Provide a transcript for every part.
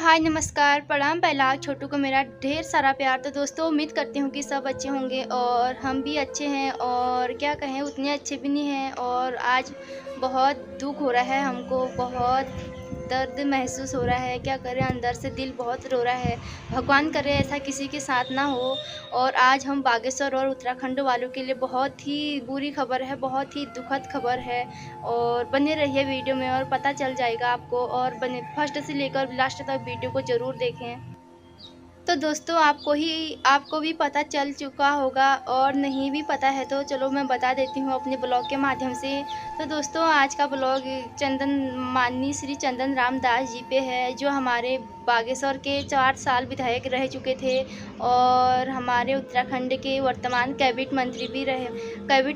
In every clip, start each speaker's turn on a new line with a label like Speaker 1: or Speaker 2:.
Speaker 1: हाय नमस्कार, प्रणाम पहला छोटू को मेरा ढेर सारा प्यार। तो दोस्तों उम्मीद करती हूँ कि सब अच्छे होंगे और हम भी अच्छे हैं और क्या कहें उतने अच्छे भी नहीं हैं। और आज बहुत दुःख हो रहा है हमको, बहुत दर्द महसूस हो रहा है। क्या करें, अंदर से दिल बहुत रो रहा है। भगवान करे ऐसा किसी के साथ ना हो। और आज हम बागेश्वर और उत्तराखंड वालों के लिए बहुत ही बुरी खबर है, बहुत ही दुखद खबर है। और बने रहिए वीडियो में और पता चल जाएगा आपको, और बने फर्स्ट से लेकर लास्ट तक वीडियो को ज़रूर देखें। तो दोस्तों आपको भी पता चल चुका होगा, और नहीं भी पता है तो चलो मैं बता देती हूँ अपने ब्लॉग के माध्यम से। तो दोस्तों आज का ब्लॉग माननीय श्री चंदन राम दास जी पे है, जो हमारे बागेश्वर के 4 साल विधायक रह चुके थे और हमारे उत्तराखंड के वर्तमान कैबिनेट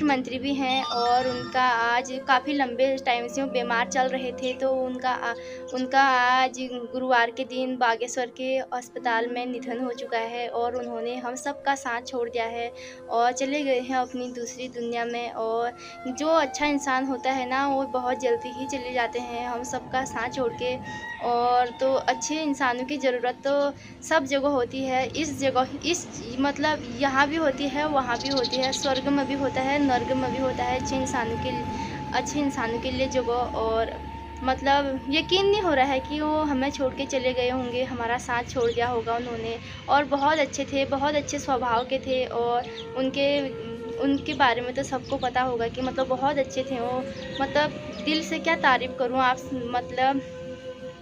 Speaker 1: मंत्री भी हैं। और उनका आज काफ़ी लंबे टाइम से वो बीमार चल रहे थे, तो उनका आज गुरुवार के दिन बागेश्वर के अस्पताल में निधन हो चुका है। और उन्होंने हम सब का साथ छोड़ दिया है और चले गए हैं अपनी दूसरी दुनिया में। और जो अच्छा इंसान होता है ना, वो बहुत जल्दी ही चले जाते हैं हम सब का साथ छोड़ के। और तो अच्छे इंसानों की ज़रूरत तो सब जगह होती है, इस मतलब यहाँ भी होती है, वहाँ भी होती है, स्वर्ग में भी होता है, नर्क में भी होता है। अच्छे इंसानों के लिए जगह। और मतलब यकीन नहीं हो रहा है कि वो हमें छोड़ के चले गए होंगे, हमारा साथ छोड़ दिया होगा उन्होंने। और बहुत अच्छे थे, बहुत अच्छे स्वभाव के थे। और उनके उनके बारे में तो सबको पता होगा कि मतलब बहुत अच्छे थे वो। मतलब दिल से क्या तारीफ़ करूँ आप, मतलब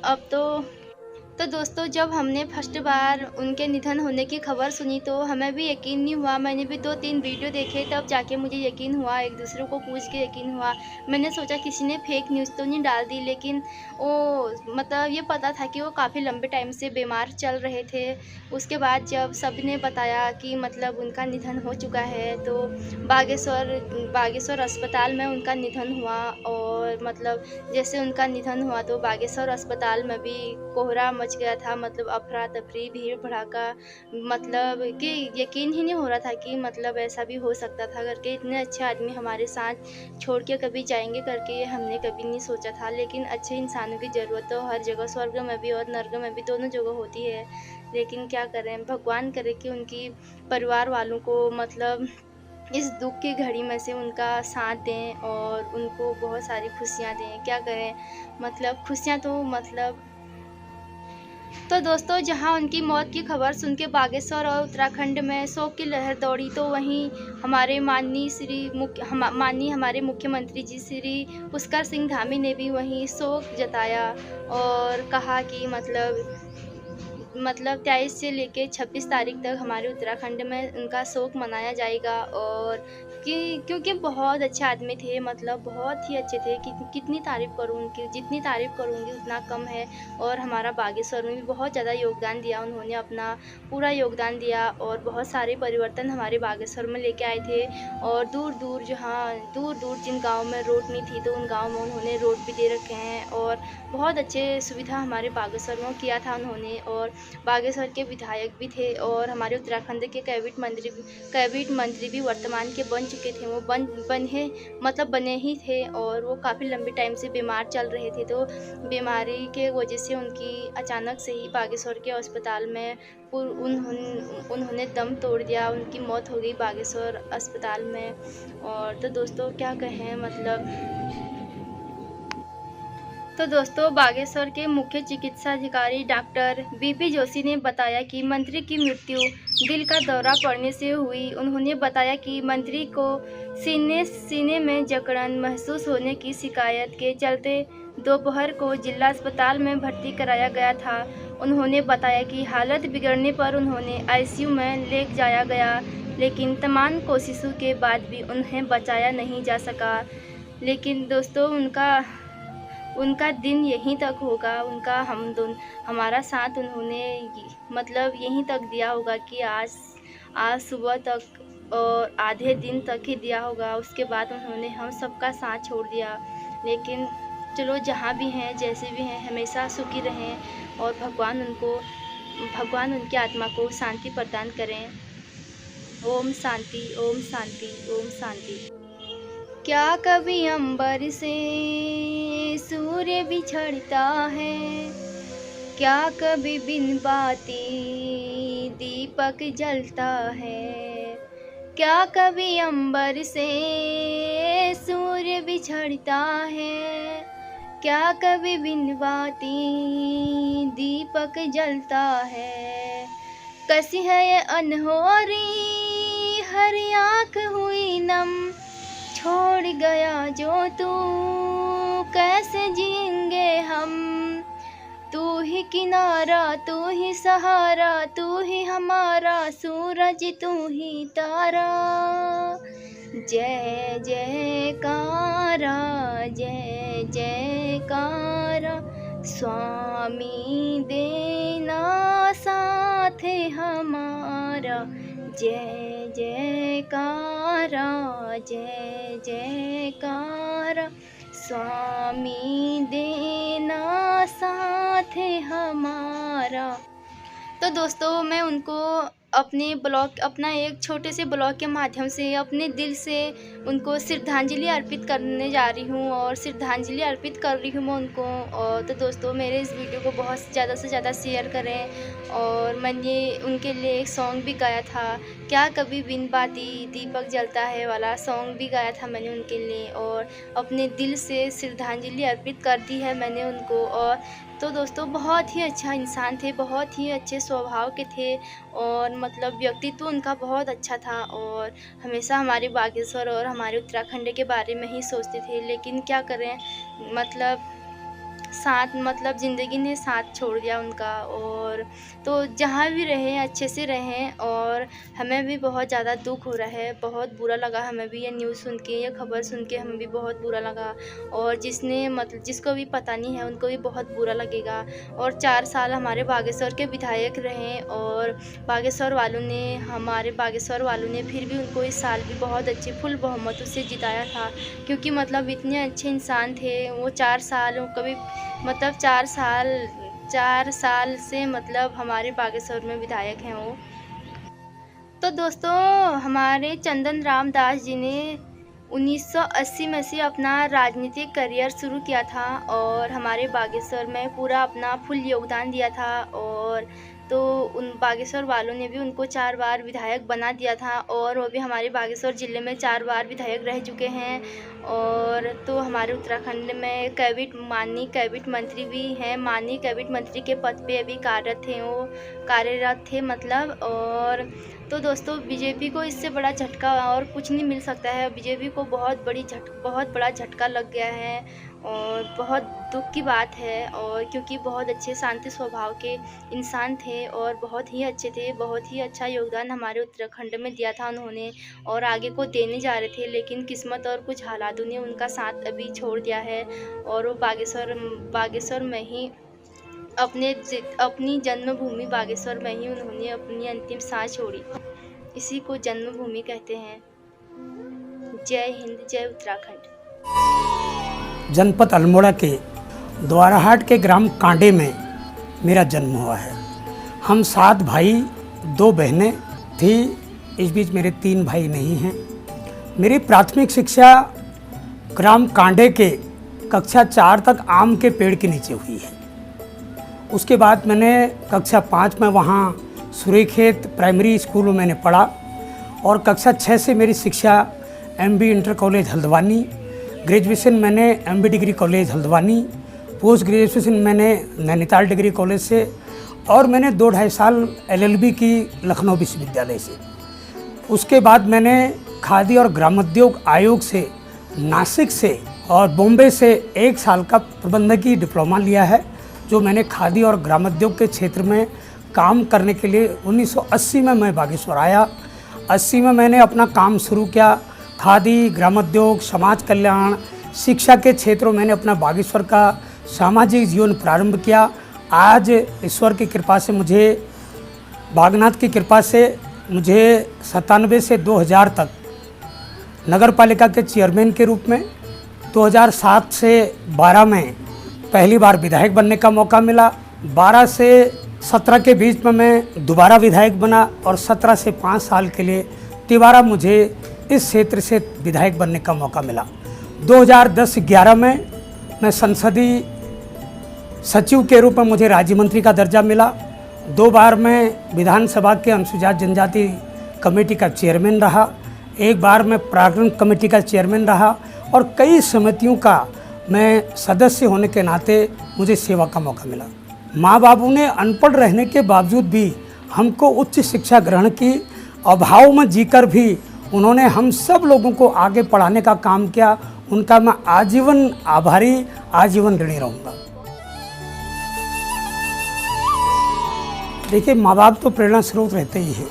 Speaker 1: अब तो दोस्तों जब हमने फर्स्ट बार उनके निधन होने की खबर सुनी तो हमें भी यकीन नहीं हुआ। मैंने भी 2-3 वीडियो देखे, तब जाके मुझे यकीन हुआ, एक दूसरे को पूछ के यकीन हुआ। मैंने सोचा किसी ने फेक न्यूज़ तो नहीं डाल दी, लेकिन वो मतलब ये पता था कि वो काफ़ी लंबे टाइम से बीमार चल रहे थे। उसके बाद जब सबने बताया कि मतलब उनका निधन हो चुका है, तो बागेश्वर अस्पताल में उनका निधन हुआ। और मतलब जैसे उनका निधन हुआ तो बागेश्वर अस्पताल में भी कोहरा मच गया था, मतलब अफरा-तफरी, भीड़-भड़ाका। मतलब कि यकीन ही नहीं हो रहा था कि मतलब ऐसा भी हो सकता था करके। इतने अच्छे आदमी हमारे साथ छोड़ के कभी जाएँगे करके ये हमने कभी नहीं सोचा था। लेकिन अच्छे इंसानों की ज़रूरत तो हर जगह, स्वर्ग में भी और नर्क में भी, दोनों जगह होती है। लेकिन क्या करें, भगवान करे कि उनकी परिवार वालों को मतलब इस दुःख की घड़ी में से उनका साथ दें और उनको बहुत सारी खुशियाँ दें। क्या करें, मतलब खुशियाँ तो मतलब तो दोस्तों जहां उनकी मौत की खबर सुन के बागेश्वर और उत्तराखंड में शोक की लहर दौड़ी, तो वहीं माननीय हमारे मुख्यमंत्री जी श्री पुष्कर सिंह धामी ने भी वहीं शोक जताया। और कहा कि मतलब 23 से लेके 26 तारीख तक हमारे उत्तराखंड में उनका शोक मनाया जाएगा। और क्योंकि बहुत अच्छे आदमी थे, मतलब बहुत ही अच्छे थे। कितनी तारीफ़ करूँ उनकी, जितनी तारीफ़ करूँगी उतना कम है। और हमारा बागेश्वर में भी बहुत ज़्यादा योगदान दिया उन्होंने, अपना पूरा योगदान दिया। और बहुत सारे परिवर्तन हमारे बागेश्वर में लेके आए थे। और दूर दूर जिन गाँव में रोड नहीं थी, तो उन गाँव में उन्होंने रोड भी दे रखे हैं। और बहुत अच्छे सुविधा हमारे बागेश्वर में किया था उन्होंने। और बागेश्वर के विधायक भी थे, और हमारे उत्तराखंड के कैबिनेट मंत्री भी वर्तमान के बन चुके थे। वो बने ही थे। और वो काफ़ी लंबे टाइम से बीमार चल रहे थे, तो बीमारी के वजह से उनकी अचानक से ही बागेश्वर के अस्पताल में उन्होंने दम तोड़ दिया, उनकी मौत हो गई बागेश्वर अस्पताल में। और तो दोस्तों क्या कहें, तो दोस्तों बागेश्वर के मुख्य चिकित्सा अधिकारी डॉक्टर बीपी जोशी ने बताया कि मंत्री की मृत्यु दिल का दौरा पड़ने से हुई। उन्होंने बताया कि मंत्री को सीने में जकड़न महसूस होने की शिकायत के चलते दोपहर को जिला अस्पताल में भर्ती कराया गया था। उन्होंने बताया कि हालत बिगड़ने पर उन्होंने आईसीयू में ले जाया गया, लेकिन तमाम कोशिशों के बाद भी उन्हें बचाया नहीं जा सका। लेकिन दोस्तों उनका दिन यहीं तक होगा, हमारा साथ उन्होंने मतलब यहीं तक दिया होगा कि आज सुबह तक और आधे दिन तक ही दिया होगा। उसके बाद उन्होंने हम सबका साथ छोड़ दिया। लेकिन चलो जहाँ भी हैं, जैसे भी हैं, हमेशा सुखी रहें। और भगवान उनकी आत्मा को शांति प्रदान करें। ओम शांति, ओम शांति, ओम शांति। क्या कभी अंबर से सूर्य बिछड़ता है, क्या कभी बिन बाती दीपक जलता है, क्या कभी अंबर से सूर्य बिछड़ता है, क्या कभी बिन बाती दीपक जलता है। कसी है ये अनहोरी हर आँख हुई नम, छोड़ गया जो तू कैसे जिएंगे हम। तू ही किनारा, तू ही सहारा, तू ही हमारा सूरज, तू ही तारा। जय जयकारा, जय जयकारा, स्वामी देना साथ हमारा। जय जयकारा, जय जयकारा, स्वामी देना साथ हमारा। तो दोस्तों मैं उनको अपने ब्लॉग, अपना एक छोटे से ब्लॉग के माध्यम से अपने दिल से उनको श्रद्धांजलि अर्पित करने जा रही हूँ और श्रद्धांजलि अर्पित कर रही हूँ मैं उनको। और तो दोस्तों मेरे इस वीडियो को बहुत ज़्यादा से ज़्यादा शेयर करें। और मैंने उनके लिए एक सॉन्ग भी गाया था, क्या कभी बिन बाती दीपक जलता है वाला सॉन्ग भी गाया था मैंने उनके लिए, और अपने दिल से श्रद्धांजलि अर्पित कर दी है मैंने उनको। और तो दोस्तों बहुत ही अच्छा इंसान थे, बहुत ही अच्छे स्वभाव के थे, और मतलब व्यक्तित्व उनका बहुत अच्छा था, और हमेशा हमारे बागेश्वर और हमारे उत्तराखंड के बारे में ही सोचते थे। लेकिन क्या करें, मतलब साथ, मतलब ज़िंदगी ने साथ छोड़ दिया उनका। और तो जहाँ भी रहें अच्छे से रहें। और हमें भी बहुत ज़्यादा दुख हो रहा है, बहुत बुरा लगा हमें भी ये न्यूज़ सुन के, ये खबर सुन के हमें भी बहुत बुरा लगा। और जिसने मतलब जिसको भी पता नहीं है उनको भी बहुत बुरा लगेगा। और 4 साल हमारे बागेश्वर के विधायक रहे, और बागेश्वर वालों ने, हमारे बागेश्वर वालों ने फिर भी उनको इस साल भी बहुत अच्छे फुल बहुमतों से जिताया था, क्योंकि मतलब इतने अच्छे इंसान थे वो। 4 साल कभी मतलब 4 साल से मतलब हमारे बागेश्वर में विधायक हैं वो। तो दोस्तों हमारे चंदन राम दास जी ने 1980 में से अपना राजनीतिक करियर शुरू किया था, और हमारे बागेश्वर में पूरा अपना फुल योगदान दिया था। और तो उन बागेश्वर वालों ने भी उनको 4 बार विधायक बना दिया था, और वो भी हमारे बागेश्वर ज़िले में 4 बार विधायक रह चुके हैं। और तो हमारे उत्तराखंड में माननीय कैबिनेट मंत्री भी हैं, माननीय कैबिनेट मंत्री के पद पे अभी कार्यरत थे मतलब। और तो दोस्तों बीजेपी को इससे बड़ा झटका और कुछ नहीं मिल सकता है। बीजेपी को बहुत बड़ा झटका लग गया है, और बहुत दुख की बात है। और क्योंकि बहुत अच्छे शांति स्वभाव के इंसान थे, और बहुत ही अच्छे थे, बहुत ही अच्छा योगदान हमारे उत्तराखंड में दिया था उन्होंने, और आगे को देने जा रहे थे। लेकिन किस्मत और कुछ हालातों ने उनका साथ अभी छोड़ दिया है, और वो बागेश्वर में ही अपनी जन्मभूमि बागेश्वर में ही उन्होंने अपनी अंतिम सांस छोड़ी। इसी को जन्मभूमि कहते हैं। जय हिंद, जय उत्तराखंड।
Speaker 2: जनपद अल्मोड़ा के द्वाराहाट के ग्राम कांडे में मेरा जन्म हुआ है। हम 7 भाई 2 बहनें थी, इस बीच मेरे 3 भाई नहीं हैं। मेरी प्राथमिक शिक्षा ग्राम कांडे के कक्षा 4 तक आम के पेड़ के नीचे हुई है। उसके बाद मैंने कक्षा 5 में वहाँ सुरेखेत प्राइमरी स्कूल में मैंने पढ़ा, और कक्षा 6 से मेरी शिक्षा MB inter college Haldwani, graduation मैंने MB degree college Haldwani, post graduation मैंने नैनीताल डिग्री कॉलेज से, और मैंने 2-2.5 साल LLB की लखनऊ विश्वविद्यालय से। उसके बाद मैंने खादी और ग्रामोद्योग आयोग से, नासिक से और बॉम्बे से 1 साल का प्रबंधकीय डिप्लोमा लिया है, जो मैंने खादी और ग्रामोद्योग के क्षेत्र में काम करने के लिए 1980 में मैं बागेश्वर आया। 80 में मैंने अपना काम शुरू किया। खादी, ग्रामोद्योग, समाज कल्याण, शिक्षा के क्षेत्रों में मैंने अपना बागेश्वर का सामाजिक जीवन प्रारंभ किया। आज ईश्वर की कृपा से मुझे, बागनाथ की कृपा से मुझे 97 से 2000 तक नगर पालिका के चेयरमैन के रूप में, 2007 से 12 में पहली बार विधायक बनने का मौका मिला। 12 से 17 के बीच में मैं दोबारा विधायक बना, और 17 से 5 साल के लिए तिबारा मुझे इस क्षेत्र से विधायक बनने का मौका मिला। 2010-11 में मैं संसदीय सचिव के रूप में मुझे राज्य मंत्री का दर्जा मिला। 2 बार मैं विधानसभा के अनुसूचित जनजाति कमेटी का चेयरमैन रहा। 1 बार मैं पराक्रम कमेटी का चेयरमैन रहा और कई समितियों का मैं सदस्य होने के नाते मुझे सेवा का मौका मिला। माँ बाबू ने अनपढ़ रहने के बावजूद भी हमको उच्च शिक्षा ग्रहण की, अभाव में जीकर भी उन्होंने हम सब लोगों को आगे पढ़ाने का काम किया। उनका मैं आजीवन आभारी, आजीवन ऋणी रहूँगा। देखिए, माँ बाप तो प्रेरणा स्रोत रहते ही हैं,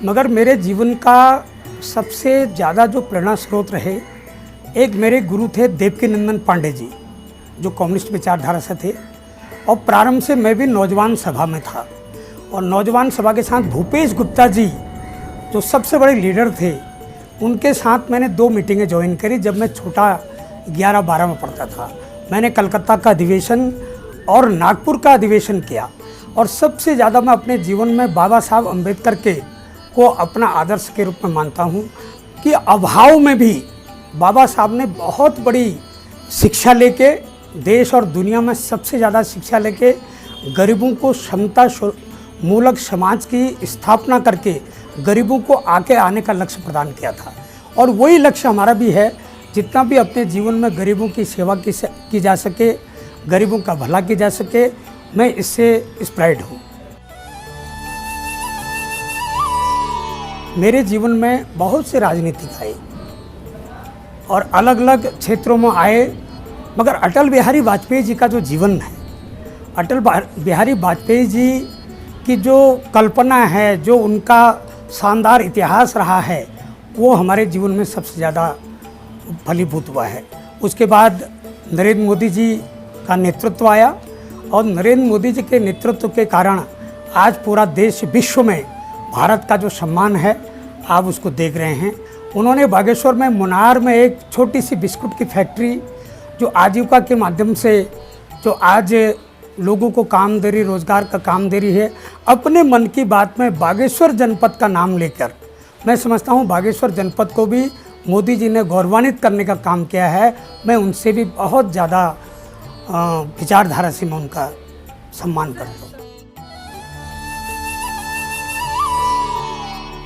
Speaker 2: मगर मेरे जीवन का सबसे ज़्यादा जो प्रेरणा स्रोत रहे, एक मेरे गुरु थे देवकीनंदन पांडे जी, जो कम्युनिस्ट विचारधारा से थे। और प्रारंभ से मैं भी नौजवान सभा में था और नौजवान सभा के साथ भूपेश गुप्ता जी, जो सबसे बड़े लीडर थे, उनके साथ मैंने 2 मीटिंगें ज्वाइन करी जब मैं छोटा 11-12 में पढ़ता था। मैंने कलकत्ता का अधिवेशन और नागपुर का अधिवेशन किया और सबसे ज़्यादा मैं अपने जीवन में बाबा साहब अम्बेडकर को अपना आदर्श के रूप में मानता हूँ कि अभाव में भी बाबा साहब ने बहुत बड़ी शिक्षा लेके, देश और दुनिया में सबसे ज़्यादा शिक्षा लेके गरीबों को समता मूलक समाज की स्थापना करके गरीबों को आगे आने का लक्ष्य प्रदान किया था। और वही लक्ष्य हमारा भी है, जितना भी अपने जीवन में गरीबों की सेवा की जा सके, गरीबों का भला की जा सके, मैं इससे इंस्पायर्ड हूँ। मेरे जीवन में बहुत से राजनीतिक आए और अलग अलग क्षेत्रों में आए, मगर अटल बिहारी वाजपेयी जी का जो जीवन है, अटल बिहारी वाजपेयी जी की जो कल्पना है, जो उनका शानदार इतिहास रहा है, वो हमारे जीवन में सबसे ज़्यादा फलीभूत हुआ है। उसके बाद नरेंद्र मोदी जी का नेतृत्व आया और नरेंद्र मोदी जी के नेतृत्व के कारण आज पूरा देश विश्व में भारत का जो सम्मान है, आप उसको देख रहे हैं। उन्होंने बागेश्वर में मुनार में एक छोटी सी बिस्कुट की फैक्ट्री, जो आजीविका के माध्यम से जो आज लोगों को काम दे रही, रोज़गार का काम दे रही है, अपने मन की बात में बागेश्वर जनपद का नाम लेकर मैं समझता हूँ बागेश्वर जनपद को भी मोदी जी ने गौरवान्वित करने का काम किया है। मैं उनसे भी बहुत ज़्यादा विचारधारा से मैं उनका सम्मान करता हूँ।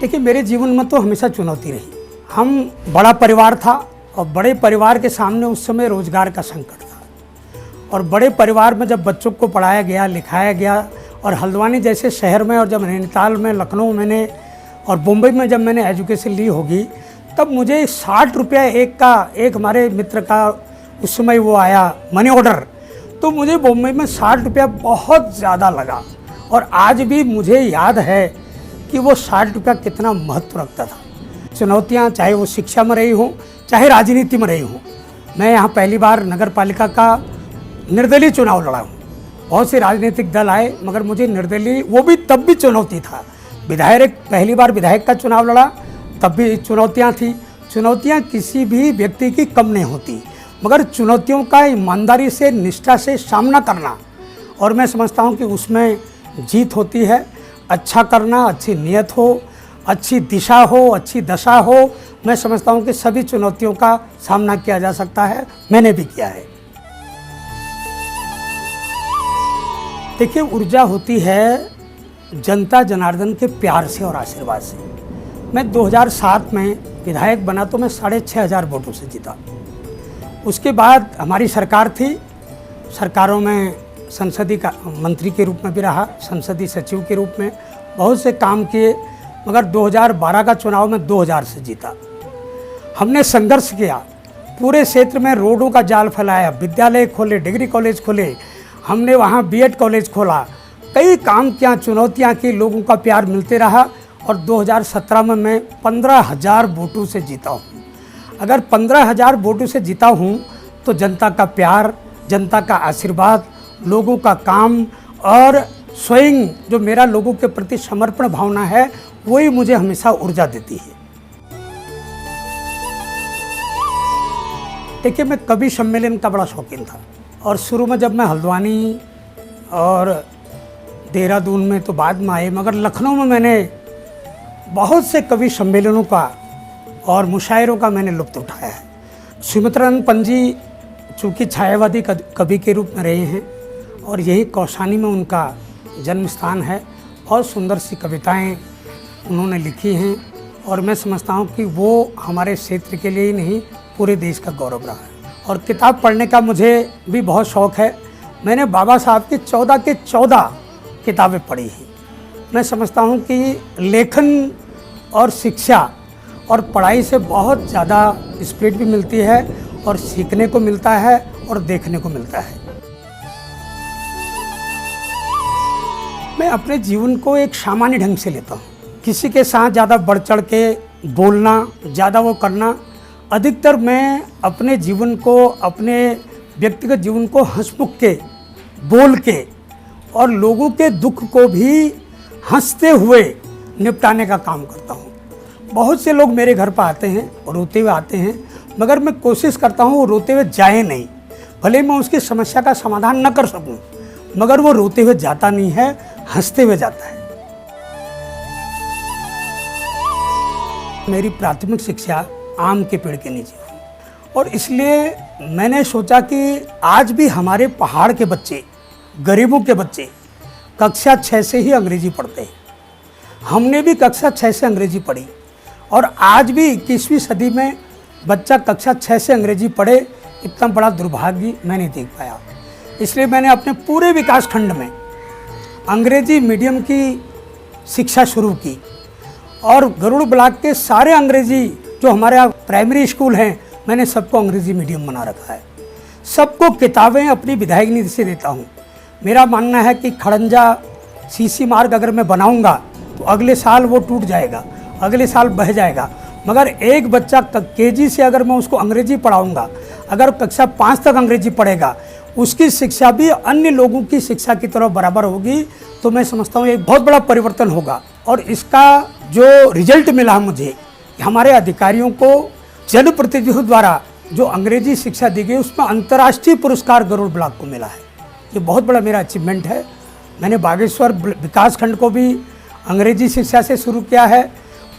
Speaker 2: देखिए, मेरे जीवन में तो हमेशा चुनौती रही। हम बड़ा परिवार था और बड़े परिवार के सामने उस समय रोज़गार का संकट था और बड़े परिवार में जब बच्चों को पढ़ाया गया, लिखाया गया और हल्द्वानी जैसे शहर में और जब नैनीताल में, लखनऊ मैंने और मुंबई में जब मैंने एजुकेशन ली होगी, तब मुझे 60 रुपया एक हमारे मित्र का उस समय वो आया मनी ऑर्डर, तो मुझे मुंबई में 60 रुपया बहुत ज़्यादा लगा। और आज भी मुझे याद है कि वो 60 रुपया कितना महत्व रखता था। चुनौतियाँ चाहे वो शिक्षा में रही हों, चाहे राजनीति में रही हों। मैं यहाँ पहली बार नगर पालिका का निर्दलीय चुनाव लड़ा हूँ। बहुत से राजनीतिक दल आए, मगर मुझे निर्दलीय, वो भी तब भी चुनौती था। विधायक, पहली बार विधायक का चुनाव लड़ा, तब भी चुनौतियाँ थी। चुनौतियाँ किसी भी व्यक्ति की कम नहीं होती, मगर चुनौतियों का ईमानदारी से, निष्ठा से सामना करना, और मैं समझता हूँ कि उसमें जीत होती है। अच्छा करना, अच्छी नीयत हो, अच्छी दिशा हो, अच्छी दशा हो, मैं समझता हूँ कि सभी चुनौतियों का सामना किया जा सकता है। मैंने भी किया है। देखिए, ऊर्जा होती है जनता जनार्दन के प्यार से और आशीर्वाद से। मैं 2007 में विधायक बना तो मैं 6,500 वोटों से जीता। उसके बाद हमारी सरकार थी, सरकारों में संसदीय का मंत्री के रूप में भी रहा, संसदीय सचिव के रूप में बहुत से काम किए, मगर 2012 का चुनाव में 2000 से जीता। हमने संघर्ष किया, पूरे क्षेत्र में रोडों का जाल फैलाया, विद्यालय खोले, डिग्री कॉलेज खोले, हमने वहाँ बीएड कॉलेज खोला, कई काम किया, चुनौतियाँ की, लोगों का प्यार मिलते रहा और 2017 में मैं 15,000 वोटों से जीता हूँ। अगर 15,000 वोटों से जीता हूँ तो जनता का प्यार, जनता का आशीर्वाद, लोगों का काम और स्वयं जो मेरा लोगों के प्रति समर्पण भावना है, वही मुझे हमेशा ऊर्जा देती है। देखिए, मैं कवि सम्मेलन का बड़ा शौकीन था और शुरू में जब मैं हल्द्वानी और देहरादून में तो बाद में आए, मगर लखनऊ में मैंने बहुत से कवि सम्मेलनों का और मुशायरों का मैंने लुत्फ़ उठाया है। सुमित्रानंद पंत जी चूँकि छायावादी कवि के रूप में रहे हैं और यही कौसानी में उनका जन्म स्थान है। बहुत सुंदर सी कविताएं उन्होंने लिखी हैं और मैं समझता हूं कि वो हमारे क्षेत्र के लिए ही नहीं पूरे देश का गौरव रहा है। और किताब पढ़ने का मुझे भी बहुत शौक़ है। मैंने बाबा साहब की 14 के 14 किताबें पढ़ी हैं। मैं समझता हूं कि लेखन और शिक्षा और पढ़ाई से बहुत ज़्यादा स्पिरिट भी मिलती है और सीखने को मिलता है और देखने को मिलता है। मैं अपने जीवन को एक सामान्य ढंग से लेता हूँ। किसी के साथ ज़्यादा बढ़ चढ़ के बोलना, ज़्यादा वो करना, अधिकतर मैं अपने जीवन को, अपने व्यक्तिगत जीवन को हंसमुख के, बोल के और लोगों के दुख को भी हंसते हुए निपटाने का काम करता हूँ। बहुत से लोग मेरे घर पर आते हैं और रोते हुए आते हैं, मगर मैं कोशिश करता हूँ वो रोते हुए जाए नहीं। भले मैं उसकी समस्या का समाधान न कर सकूँ, मगर वो रोते हुए जाता नहीं है, हंसते हुए जाता है। मेरी प्राथमिक शिक्षा आम के पेड़ के नीचे हुई और इसलिए मैंने सोचा कि आज भी हमारे पहाड़ के बच्चे, गरीबों के बच्चे कक्षा 6 से ही अंग्रेजी पढ़ते हैं। हमने भी कक्षा 6 से अंग्रेजी पढ़ी और आज भी 21वीं सदी में बच्चा कक्षा 6 से अंग्रेजी पढ़े, इतना बड़ा दुर्भाग्य मैं नहीं देख पाया। इसलिए मैंने अपने पूरे विकास खंड में अंग्रेजी मीडियम की शिक्षा शुरू की और गरुड़ ब्लॉक के सारे अंग्रेजी जो हमारे यहाँ प्राइमरी स्कूल हैं, मैंने सबको अंग्रेजी मीडियम बना रखा है। सबको किताबें अपनी विधायक निधि से देता हूँ। मेरा मानना है कि खड़ंजा सीसी मार्ग अगर मैं बनाऊँगा तो अगले साल वो टूट जाएगा, अगले साल बह जाएगा, मगर एक बच्चा केजी से अगर मैं उसको अंग्रेजी पढ़ाऊँगा, अगर कक्षा 5 तक अंग्रेजी पढ़ेगा, उसकी शिक्षा भी अन्य लोगों की शिक्षा की तरह बराबर होगी। तो मैं समझता हूँ एक बहुत बड़ा परिवर्तन होगा। और इसका जो रिजल्ट मिला मुझे, हमारे अधिकारियों को जनप्रतिनिधियों द्वारा जो अंग्रेजी शिक्षा दी गई, उसमें अंतर्राष्ट्रीय पुरस्कार गरुड़ ब्लॉक को मिला है। ये बहुत बड़ा मेरा अचीवमेंट है। मैंने बागेश्वर विकास खंड को भी अंग्रेजी शिक्षा से शुरू किया है।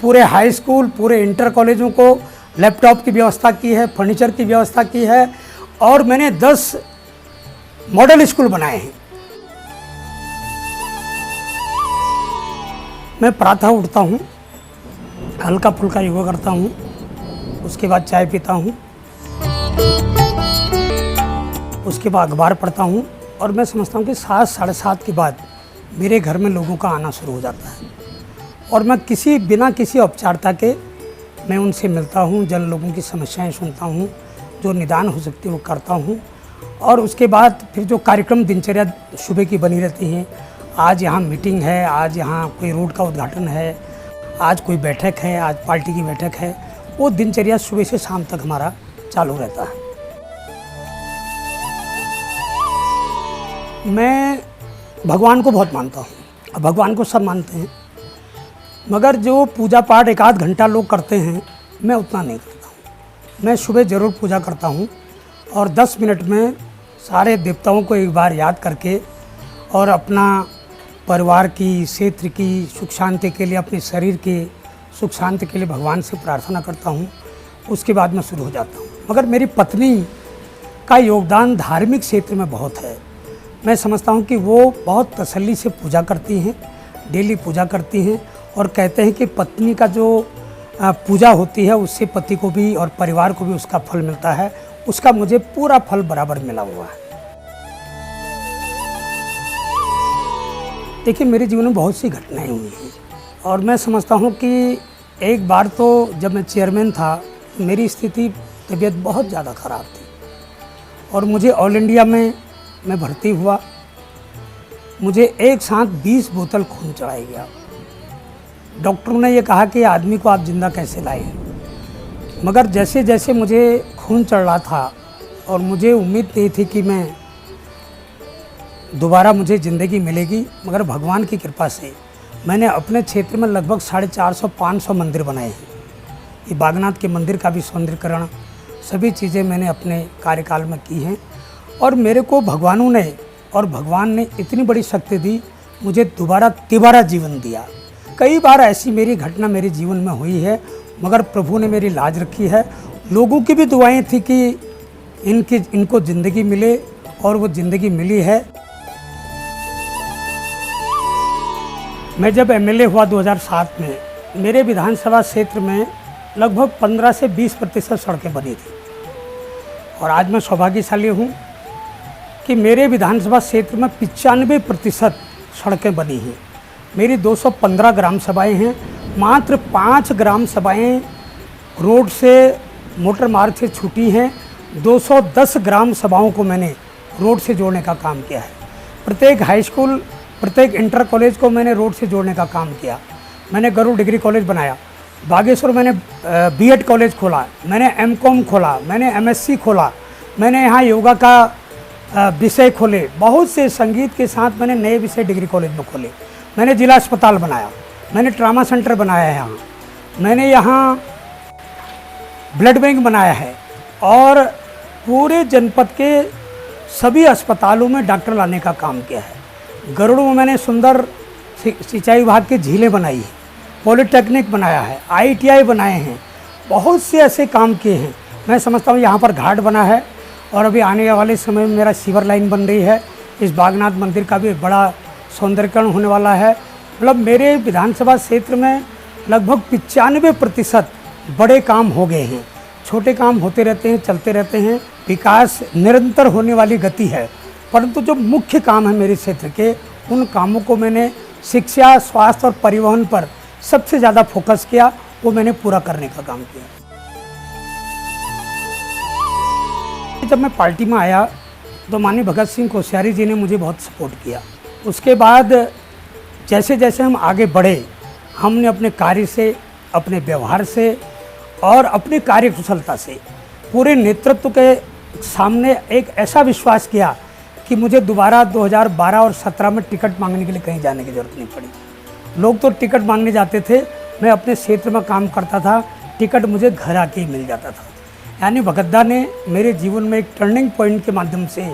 Speaker 2: पूरे हाई स्कूल, पूरे इंटर कॉलेजों को लैपटॉप की व्यवस्था की है, फर्नीचर की व्यवस्था की है और मैंने 10 मॉडल स्कूल बनाए हैं। मैं प्रातः उठता हूँ, हल्का फुल्का योगा करता हूँ, उसके बाद चाय पीता हूँ, उसके बाद अखबार पढ़ता हूँ और मैं समझता हूँ कि 7 साढ़े 7 के बाद मेरे घर में लोगों का आना शुरू हो जाता है और मैं बिना किसी औपचारिकता के मैं उनसे मिलता हूँ, जन लोगों की समस्याएं सुनता हूँ, जो निदान हो सकती है वो करता हूँ और उसके बाद फिर जो कार्यक्रम दिनचर्या सुबह की बनी रहती हैं, आज यहाँ मीटिंग है, आज यहाँ कोई रोड का उद्घाटन है, आज कोई बैठक है, आज पार्टी की बैठक है, वो दिनचर्या सुबह से शाम तक हमारा चालू रहता है। मैं भगवान को बहुत मानता हूँ। भगवान को सब मानते हैं, मगर जो पूजा पाठ 1 आध घंटा लोग करते हैं, मैं उतना नहीं करता हूँ। मैं सुबह ज़रूर पूजा करता हूँ और 10 मिनट में सारे देवताओं को एक बार याद करके और अपना परिवार की, क्षेत्र की सुख शांति के लिए, अपने शरीर के सुख शांति के लिए भगवान से प्रार्थना करता हूँ। उसके बाद मैं शुरू हो जाता हूँ। मगर मेरी पत्नी का योगदान धार्मिक क्षेत्र में बहुत है। मैं समझता हूँ कि वो बहुत तसल्ली से पूजा करती हैं, डेली पूजा करती हैं और कहते हैं कि पत्नी का जो पूजा होती है उससे पति को भी और परिवार को भी उसका फल मिलता है। उसका मुझे पूरा फल बराबर मिला हुआ है। देखिए, मेरे जीवन में बहुत सी घटनाएं हुई हैं और मैं समझता हूँ कि एक बार तो जब मैं चेयरमैन था, मेरी स्थिति, तबीयत बहुत ज़्यादा ख़राब थी और मुझे ऑल इंडिया में मैं भर्ती हुआ। मुझे एक साथ 20 बोतल खून चढ़ाया गया। डॉक्टरों ने ये कहा कि आदमी को आप जिंदा कैसे लाए, मगर जैसे जैसे मुझे खून चढ़ रहा था और मुझे उम्मीद नहीं थी कि मैं दोबारा मुझे ज़िंदगी मिलेगी, मगर भगवान की कृपा से मैंने अपने क्षेत्र में लगभग 450-500 मंदिर बनाए हैं। ये बागनाथ के मंदिर का भी सौंदर्यीकरण, सभी चीज़ें मैंने अपने कार्यकाल में की हैं और मेरे को भगवान ने इतनी बड़ी शक्ति दी, मुझे तिबारा जीवन दिया। कई बार ऐसी मेरी घटना मेरे जीवन में हुई है, मगर प्रभु ने मेरी लाज रखी है। लोगों की भी दुआएं थी कि इनको ज़िंदगी मिले और वो ज़िंदगी मिली है। मैं जब एमएलए हुआ 2007 में, मेरे विधानसभा क्षेत्र में लगभग 15 से 20% सड़कें बनी थी। और आज मैं सौभाग्यशाली हूँ कि मेरे विधानसभा क्षेत्र में 95% सड़कें बनी हैं। मेरी 215 ग्राम सभाएँ हैं, मात्र 5 ग्राम सभाएँ रोड से मोटर मार्ग से छूटी हैं। 210 ग्राम सभाओं को मैंने रोड से जोड़ने का काम किया है। प्रत्येक हाई स्कूल, प्रत्येक इंटर कॉलेज को मैंने रोड से जोड़ने का काम किया। मैंने गरुड़ डिग्री कॉलेज बनाया, बागेश्वर मैंने बीएड कॉलेज खोला, मैंने एमकॉम खोला, मैंने एमएससी खोला, मैंने यहाँ योगा का विषय खोले, बहुत से संगीत के साथ मैंने नए विषय डिग्री कॉलेज में खोले। मैंने जिला अस्पताल बनाया, मैंने ट्रामा सेंटर बनाया है यहाँ, मैंने यहाँ ब्लड बैंक बनाया है और पूरे जनपद के सभी अस्पतालों में डॉक्टर लाने का काम किया है। गरुड़ में मैंने सुंदर सिंचाई विभाग की झीलें बनाई है, पॉलिटेक्निक बनाया है, आईटीआई बनाए हैं, बहुत से ऐसे काम किए हैं। मैं समझता हूँ यहाँ पर घाट बना है और अभी आने वाले समय में मेरा सीवर लाइन बन रही है। इस बागनाथ मंदिर का भी बड़ा सौंदर्यीकरण होने वाला है। मतलब मेरे विधानसभा क्षेत्र में लगभग 95% बड़े काम हो गए हैं। छोटे काम होते रहते हैं, चलते रहते हैं। विकास निरंतर होने वाली गति है, परंतु जो मुख्य काम है मेरे क्षेत्र के, उन कामों को मैंने शिक्षा, स्वास्थ्य और परिवहन पर सबसे ज़्यादा फोकस किया, वो मैंने पूरा करने का काम किया। जब मैं पार्टी में आया तो माननीय भगत सिंह कोश्यारी जी ने मुझे बहुत सपोर्ट किया। उसके बाद जैसे जैसे हम आगे बढ़े, हमने अपने कार्य से, अपने व्यवहार से और अपनी कार्यकुशलता से पूरे नेतृत्व के सामने एक ऐसा विश्वास किया कि मुझे दोबारा 2012 और 17 में टिकट मांगने के लिए कहीं जाने की ज़रूरत नहीं पड़ी। लोग तो टिकट मांगने जाते थे, मैं अपने क्षेत्र में काम करता था, टिकट मुझे घर आके ही मिल जाता था। यानी भगतदा ने मेरे जीवन में एक टर्निंग पॉइंट के माध्यम से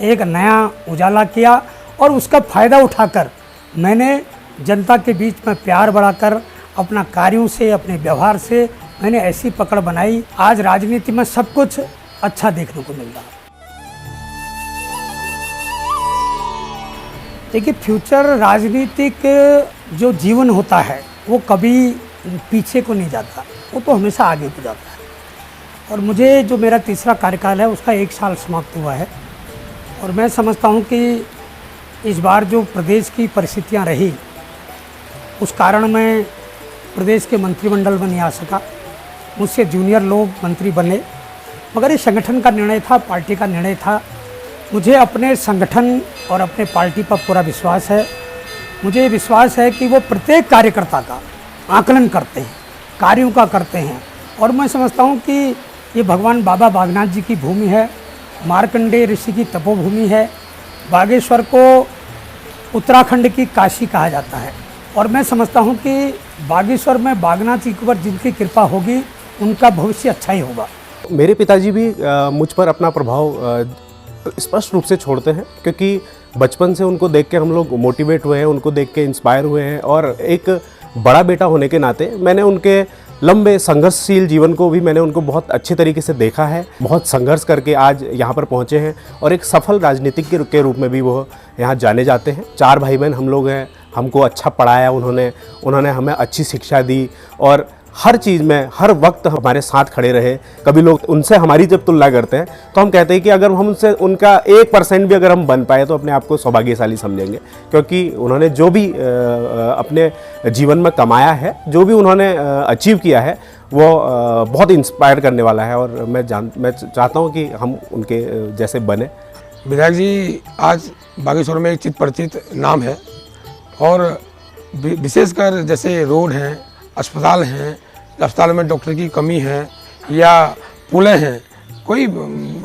Speaker 2: एक नया उजाला किया और उसका फ़ायदा उठाकर मैंने जनता के बीच में प्यार बढ़ाकर अपना कार्यों से, अपने व्यवहार से मैंने ऐसी पकड़ बनाई। आज राजनीति में सब कुछ अच्छा देखने को मिल रहा है। देखिए, फ्यूचर राजनीतिक जो जीवन होता है वो कभी पीछे को नहीं जाता, वो तो हमेशा आगे को जाता है। और मुझे जो मेरा तीसरा कार्यकाल है उसका 1 साल समाप्त हुआ है और मैं समझता हूँ कि इस बार जो प्रदेश की परिस्थितियाँ रही, उस कारण मैं प्रदेश के मंत्रिमंडल में नहीं आ सका। मुझसे जूनियर लोग मंत्री बने, मगर ये संगठन का निर्णय था, पार्टी का निर्णय था। मुझे अपने संगठन और अपने पार्टी पर पूरा विश्वास है। मुझे विश्वास है कि वो प्रत्येक कार्यकर्ता का आकलन करते हैं, कार्यों का करते हैं। और मैं समझता हूँ कि ये भगवान बाबा बागनाथ जी की भूमि है, मार्कंडेय ऋषि की तपोभूमि है। बागेश्वर को उत्तराखंड की काशी कहा जाता है और मैं समझता हूँ कि बागेश्वर में बागनाथ जी के ऊपर जिनकी कृपा होगी, उनका भविष्य अच्छा ही होगा।
Speaker 3: मेरे पिताजी भी मुझ पर अपना प्रभाव स्पष्ट रूप से छोड़ते हैं, क्योंकि बचपन से उनको देख के हम लोग मोटिवेट हुए हैं, उनको देख के इंस्पायर हुए हैं। और एक बड़ा बेटा होने के नाते मैंने उनके लंबे संघर्षशील जीवन को भी मैंने उनको बहुत अच्छे तरीके से देखा है। बहुत संघर्ष करके आज यहाँ पर पहुँचे हैं और एक सफल राजनीतिक के रूप में भी वो यहाँ जाने जाते हैं। 4 भाई बहन हम लोग हैं, हमको अच्छा पढ़ाया उन्होंने हमें अच्छी शिक्षा दी और हर चीज़ में हर वक्त हमारे साथ खड़े रहे। कभी लोग उनसे हमारी जब तुलना करते हैं तो हम कहते हैं कि अगर हम उनसे उनका 1% भी अगर हम बन पाए तो अपने आप को सौभाग्यशाली समझेंगे, क्योंकि उन्होंने जो भी अपने जीवन में कमाया है, जो भी उन्होंने अचीव किया है, वो बहुत इंस्पायर करने वाला है। और मैं चाहता हूँ कि हम उनके जैसे बने।
Speaker 4: विधायक जी आज बागेश्वर में एक चित परिचित नाम है और विशेषकर जैसे रोड हैं, अस्पताल हैं, अस्पताल में डॉक्टर की कमी है या पुलें हैं, कोई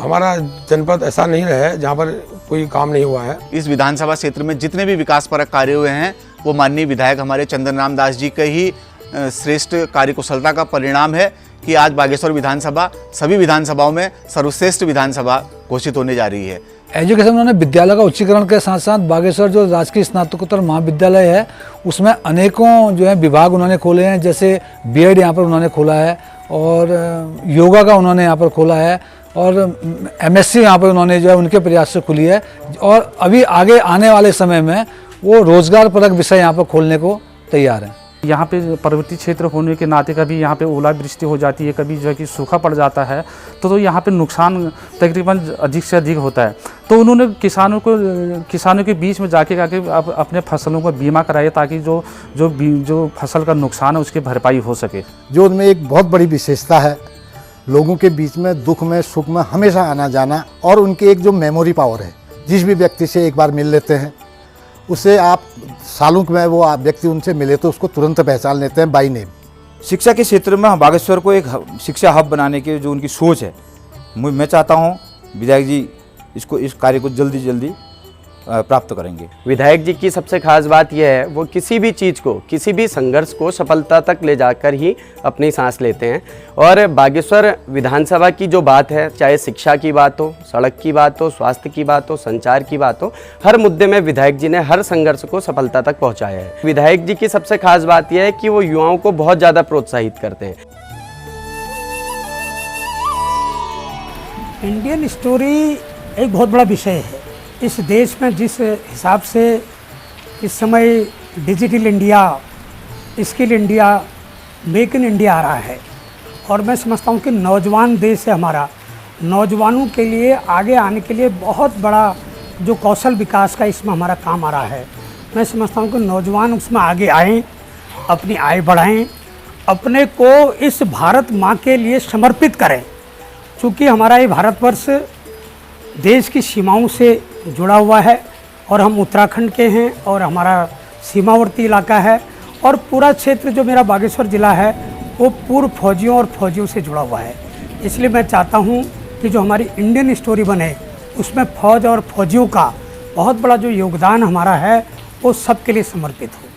Speaker 4: हमारा जनपद ऐसा नहीं रहा है जहाँ पर कोई काम नहीं हुआ है।
Speaker 5: इस विधानसभा क्षेत्र में जितने भी विकासपरक कार्य हुए हैं वो माननीय विधायक हमारे चंदन राम दास जी के ही श्रेष्ठ कार्यकुशलता का परिणाम है कि आज बागेश्वर विधानसभा सभी विधानसभाओं में सर्वश्रेष्ठ विधानसभा घोषित होने जा रही है।
Speaker 6: एजुकेशन उन्होंने विद्यालय का उच्चीकरण के साथ साथ बागेश्वर जो राजकीय स्नातकोत्तर महाविद्यालय है उसमें अनेकों जो है विभाग उन्होंने खोले हैं। जैसे बीएड यहाँ पर उन्होंने खोला है और योगा का उन्होंने यहाँ पर खोला है और एमएससी यहाँ पर उन्होंने जो है उनके प्रयास से खुली है और अभी आगे आने वाले समय में वो रोजगार परक विषय यहाँ पर खोलने को तैयार हैं।
Speaker 7: यहाँ पे पर्वतीय क्षेत्र होने के नाते कभी यहाँ पे ओलावृष्टि हो जाती है, कभी जो है कि सूखा पड़ जाता है, तो यहाँ पे नुकसान तकरीबन अधिक से अधिक होता है। तो उन्होंने किसानों के बीच में जाके अपने फसलों को बीमा कराया ताकि जो फसल का नुकसान है उसकी भरपाई हो सके।
Speaker 8: जो उनमें एक बहुत बड़ी विशेषता है, लोगों के बीच में दुख में सुख में हमेशा आना जाना, और उनकी एक जो मेमोरी पावर है, जिस भी व्यक्ति से एक बार मिल लेते हैं उसे आप सालों में वो आप व्यक्ति उनसे मिले तो उसको तुरंत पहचान लेते हैं बाई नेम।
Speaker 9: शिक्षा के क्षेत्र में हम बागेश्वर को एक शिक्षा हब बनाने की जो उनकी सोच है, मैं चाहता हूँ विधायक जी इस कार्य को जल्दी प्राप्त करेंगे।
Speaker 10: विधायक जी की सबसे खास बात यह है, वो किसी भी चीज़ को, किसी भी संघर्ष को सफलता तक ले जाकर ही अपनी सांस लेते हैं। और बागेश्वर विधानसभा की जो बात है, चाहे शिक्षा की बात हो, सड़क की बात हो, स्वास्थ्य की बात हो, संचार की बात हो, हर मुद्दे में विधायक जी ने हर संघर्ष को सफलता तक पहुँचाया है। विधायक जी की सबसे खास बात यह है कि वो युवाओं को बहुत ज़्यादा प्रोत्साहित करते हैं।
Speaker 2: इंडियन स्टोरी एक बहुत बड़ा विषय है। इस देश में जिस हिसाब से इस समय digital India, skill India, make in India आ रहा है, और मैं समझता हूँ कि नौजवान देश है हमारा, नौजवानों के लिए आगे आने के लिए बहुत बड़ा जो कौशल विकास का इसमें हमारा काम आ रहा है। मैं समझता हूँ कि नौजवान उसमें आगे आएँ, अपनी आय बढ़ाएँ, अपने को इस भारत माँ के लिए समर्पित करें। चूँकि हमारा ये भारतवर्ष देश की सीमाओं से जुड़ा हुआ है, और हम उत्तराखंड के हैं, और हमारा सीमावर्ती इलाका है, और पूरा क्षेत्र जो मेरा बागेश्वर ज़िला है वो पूर्व फौजियों और फौजियों से जुड़ा हुआ है। इसलिए मैं चाहता हूँ कि जो हमारी इंडियन स्टोरी बने उसमें फौज और फौजियों का बहुत बड़ा जो योगदान हमारा है वो सबके लिए समर्पित हो।